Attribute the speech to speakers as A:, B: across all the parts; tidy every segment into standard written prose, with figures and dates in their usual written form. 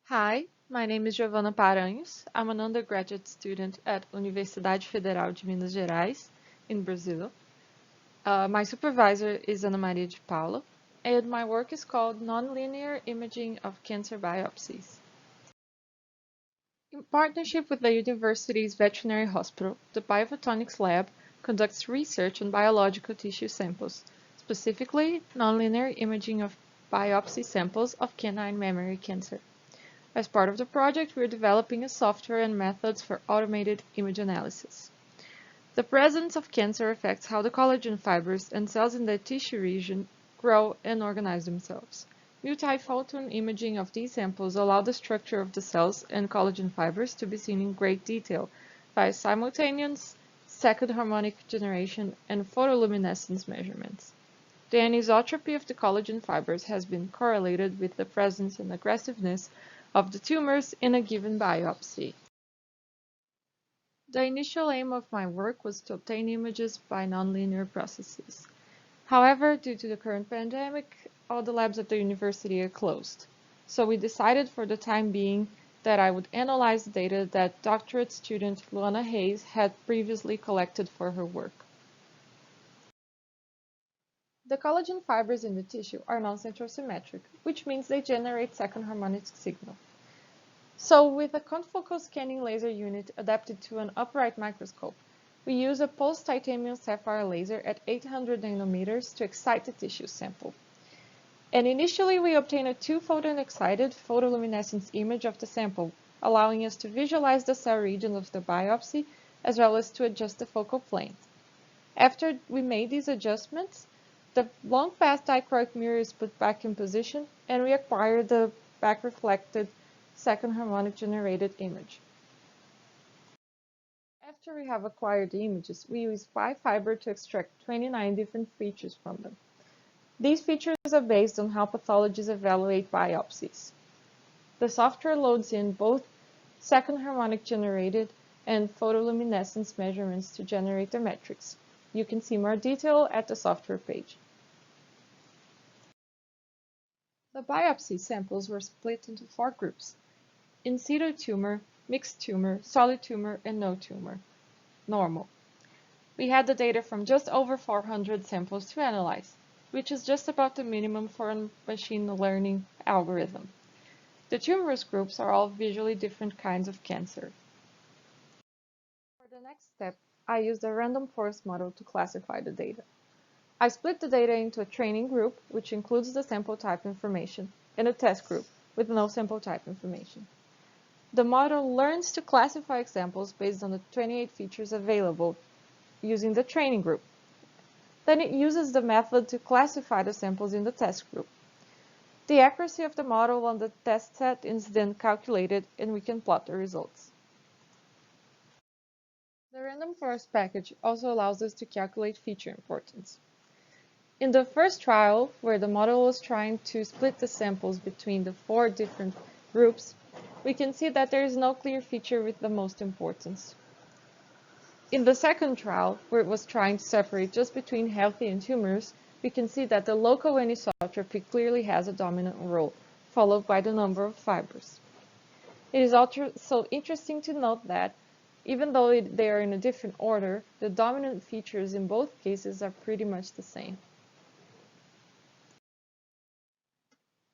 A: Hi, my name is Giovanna Paranhos. I'm an undergraduate student at Universidade Federal de Minas Gerais, in Brazil. My supervisor is Ana Maria de Paula, and my work is called Nonlinear Imaging of Cancer Biopsies. In partnership with the university's veterinary hospital, the Biophotonics Lab conducts research on biological tissue samples, specifically nonlinear imaging of biopsy samples of canine mammary cancer. As part of the project, we are developing a software and methods for automated image analysis. The presence of cancer affects how the collagen fibers and cells in the tissue region grow and organize themselves. Multiphoton imaging of these samples allow the structure of the cells and collagen fibers to be seen in great detail by simultaneous second harmonic generation and photoluminescence measurements. The anisotropy of the collagen fibers has been correlated with the presence and aggressiveness of the tumors in a given biopsy. The initial aim of my work was to obtain images by nonlinear processes. However, due to the current pandemic, all the labs at the university are closed. So we decided for the time being that I would analyze the data that doctorate student Luana Hayes had previously collected for her work. The collagen fibers in the tissue are non-centrosymmetric, which means they generate second harmonic signal. So with a confocal scanning laser unit adapted to an upright microscope, we use a pulsed titanium sapphire laser at 800 nanometers to excite the tissue sample. And initially we obtain a two-photon excited photoluminescence image of the sample, allowing us to visualize the cell regions of the biopsy as well as to adjust the focal plane. After we made these adjustments, the long-path dichroic mirror is put back in position and we acquire the back-reflected second harmonic generated image. After we have acquired the images, we use fiber to extract 29 different features from them. These features are based on how pathologists evaluate biopsies. The software loads in both second harmonic generated and photoluminescence measurements to generate the metrics. You can see more detail at the software page. The biopsy samples were split into 4 groups: in situ tumor, mixed tumor, solid tumor, and no tumor, normal. We had the data from just over 400 samples to analyze, which is just about the minimum for a machine learning algorithm. The tumorous groups are all visually different kinds of cancer. For the next step, I used a random forest model to classify the data. I split the data into a training group, which includes the sample type information, and a test group, with no sample type information. The model learns to classify examples based on the 28 features available using the training group. Then it uses the method to classify the samples in the test group. The accuracy of the model on the test set is then calculated and we can plot the results. The random forest package also allows us to calculate feature importance. In the first trial, where the model was trying to split the samples between the 4 different groups, we can see that there is no clear feature with the most importance. In the second trial, where it was trying to separate just between healthy and tumors, we can see that the local anisotropy clearly has a dominant role, followed by the number of fibers. It is also interesting to note that, even though they are in a different order, the dominant features in both cases are pretty much the same.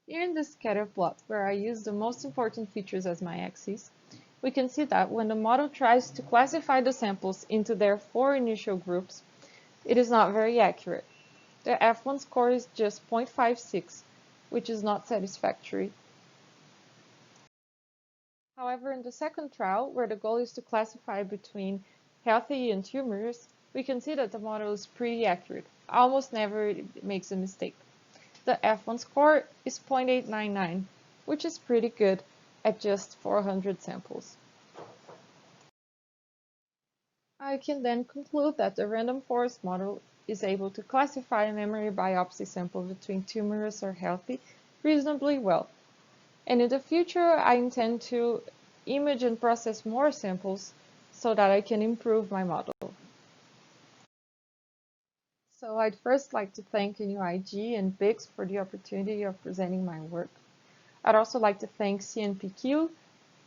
A: Here in this scatter plot, where I use the most important features as my axes, we can see that when the model tries to classify the samples into their 4 initial groups, it is not very accurate. The F1 score is just 0.56, which is not satisfactory. However, in the second trial, where the goal is to classify between healthy and tumors, we can see that the model is pretty accurate. Almost never makes a mistake. The F1 score is 0.899, which is pretty good at just 400 samples. I can then conclude that the random forest model is able to classify a mammary biopsy sample between tumorous or healthy reasonably well. And in the future, I intend to image and process more samples so that I can improve my model. So I'd first like to thank NUIG and BIGSS for the opportunity of presenting my work. I'd also like to thank CNPq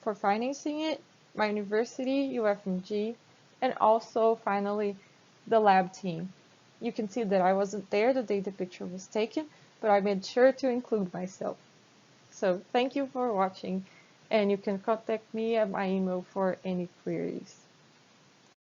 A: for financing it, my university, UFMG, and also, finally, the lab team. You can see that I wasn't there the day the picture was taken, but I made sure to include myself. So thank you for watching, and you can contact me at my email for any queries.